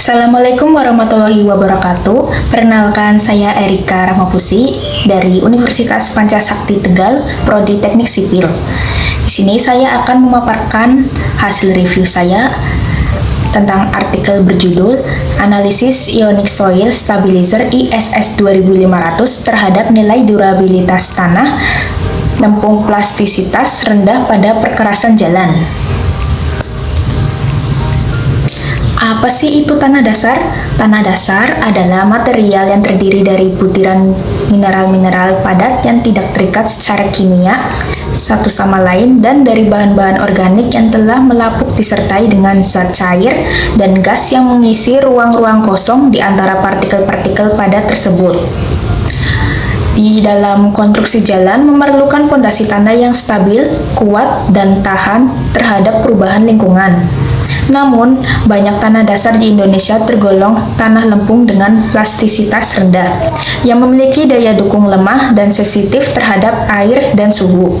Assalamualaikum warahmatullahi wabarakatuh. Perkenalkan, saya Erika Rahmapusi dari Universitas Pancasakti Tegal, Prodi Teknik Sipil. Di sini saya akan memaparkan hasil review saya tentang artikel berjudul Analisis Ionic Soil Stabilizer ISS 2500 terhadap nilai durabilitas tanah lempung plastisitas rendah pada perkerasan jalan. Apa sih itu tanah dasar? Tanah dasar adalah material yang terdiri dari butiran mineral-mineral padat yang tidak terikat secara kimia satu sama lain dan dari bahan-bahan organik yang telah melapuk disertai dengan zat cair dan gas yang mengisi ruang-ruang kosong di antara partikel-partikel padat tersebut. Di dalam konstruksi jalan memerlukan pondasi tanah yang stabil, kuat, dan tahan terhadap perubahan lingkungan. Namun, banyak tanah dasar di Indonesia tergolong tanah lempung dengan plastisitas rendah, yang memiliki daya dukung lemah dan sensitif terhadap air dan suhu.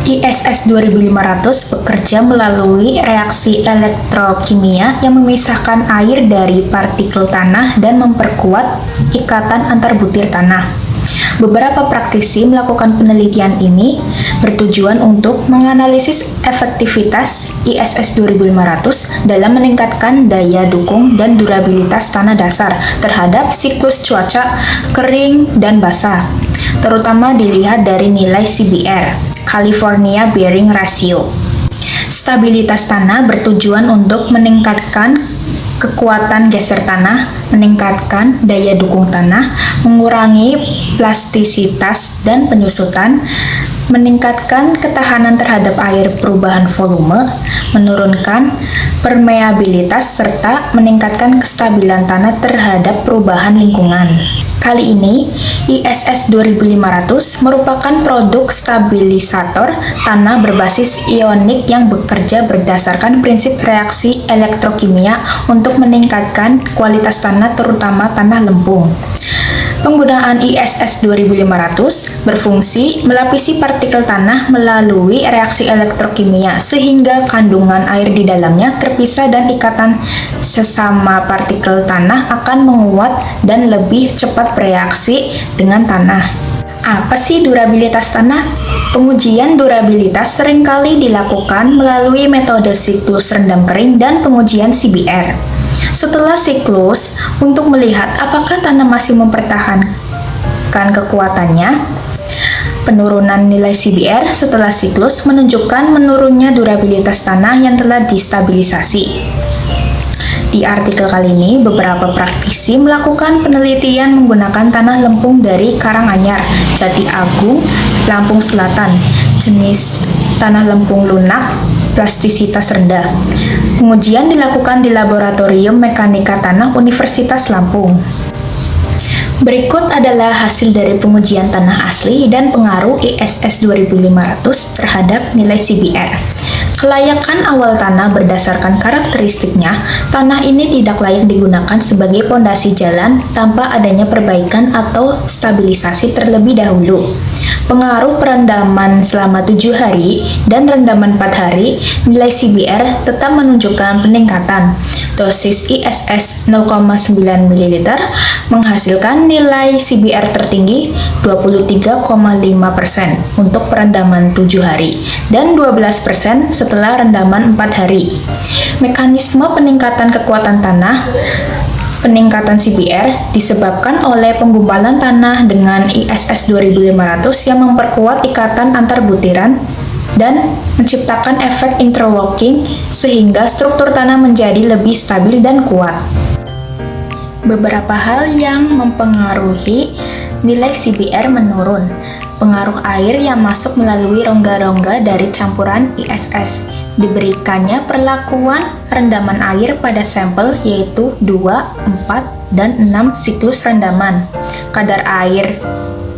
ISS 2500 bekerja melalui reaksi elektrokimia yang memisahkan air dari partikel tanah dan memperkuat ikatan antar butir tanah. Beberapa praktisi melakukan penelitian ini bertujuan untuk menganalisis efektivitas ISS 2500 dalam meningkatkan daya dukung dan durabilitas tanah dasar terhadap siklus cuaca kering dan basah, terutama dilihat dari nilai CBR, California Bearing Ratio. Stabilitas tanah bertujuan untuk meningkatkan kekuatan geser tanah, meningkatkan daya dukung tanah, mengurangi plastisitas dan penyusutan, meningkatkan ketahanan terhadap air perubahan volume, menurunkan permeabilitas, serta meningkatkan kestabilan tanah terhadap perubahan lingkungan. Kali ini, ISS 2500 merupakan produk stabilisator tanah berbasis ionik yang bekerja berdasarkan prinsip reaksi elektrokimia untuk meningkatkan kualitas tanah terutama tanah lempung. Penggunaan ISS 2500 berfungsi melapisi partikel tanah melalui reaksi elektrokimia sehingga kandungan air di dalamnya terpisah dan ikatan sesama partikel tanah akan menguat dan lebih cepat bereaksi dengan tanah. Apa sih durabilitas tanah? Pengujian durabilitas seringkali dilakukan melalui metode siklus rendam kering dan pengujian CBR. Setelah siklus, untuk melihat apakah tanah masih mempertahankan kekuatannya, penurunan nilai CBR setelah siklus menunjukkan menurunnya durabilitas tanah yang telah distabilisasi. Di artikel kali ini, beberapa praktisi melakukan penelitian menggunakan tanah lempung dari Karanganyar, Jati Agung, Lampung Selatan, jenis tanah lempung lunak, plastisitas rendah. Pengujian dilakukan di Laboratorium Mekanika Tanah Universitas Lampung. Berikut adalah hasil dari pengujian tanah asli dan pengaruh ISS 2500 terhadap nilai CBR. Kelayakan awal tanah berdasarkan karakteristiknya, tanah ini tidak layak digunakan sebagai pondasi jalan tanpa adanya perbaikan atau stabilisasi terlebih dahulu. Pengaruh perendaman selama 7 hari dan rendaman 4 hari, nilai CBR tetap menunjukkan peningkatan. Dosis ISS 0,9 ml menghasilkan nilai CBR tertinggi 23,5% untuk perendaman 7 hari dan 12% setelah rendaman 4 hari. Mekanisme peningkatan kekuatan tanah peningkatan CBR disebabkan oleh penggumpalan tanah dengan ISS 2500 yang memperkuat ikatan antar butiran dan menciptakan efek interlocking sehingga struktur tanah menjadi lebih stabil dan kuat. Beberapa hal yang mempengaruhi nilai CBR menurun. Pengaruh air yang masuk melalui rongga-rongga dari campuran ISS. Diberikannya perlakuan rendaman air pada sampel yaitu 2, 4, dan 6 siklus rendaman. Kadar air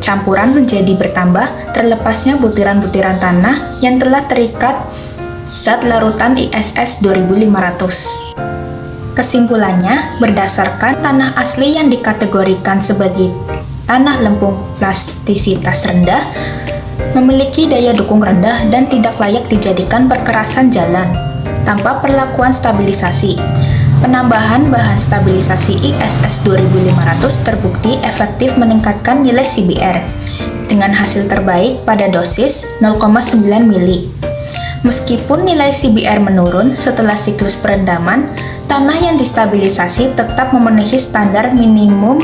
campuran menjadi bertambah terlepasnya butiran-butiran tanah yang telah terikat zat larutan ISS 2500. Kesimpulannya, berdasarkan tanah asli yang dikategorikan sebagai tanah lempung plastisitas rendah, memiliki daya dukung rendah dan tidak layak dijadikan perkerasan jalan tanpa perlakuan stabilisasi. Penambahan bahan stabilisasi ISS 2500 terbukti efektif meningkatkan nilai CBR dengan hasil terbaik pada dosis 0,9 mili. Meskipun nilai CBR menurun setelah siklus perendaman, tanah yang distabilisasi tetap memenuhi standar minimum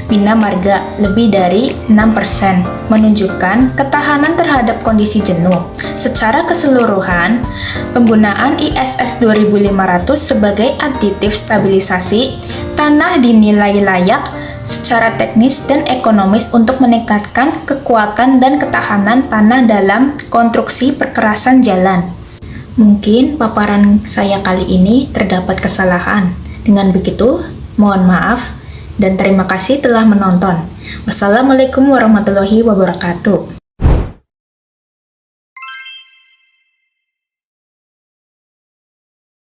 Bina Marga lebih dari 6%, menunjukkan ketahanan terhadap kondisi jenuh. Secara keseluruhan, penggunaan ISS 2500 sebagai aditif stabilisasi tanah dinilai layak secara teknis dan ekonomis untuk meningkatkan kekuatan dan ketahanan tanah dalam konstruksi perkerasan jalan. Mungkin paparan saya kali ini terdapat kesalahan. Dengan begitu, mohon maaf dan terima kasih telah menonton. Wassalamualaikum warahmatullahi wabarakatuh.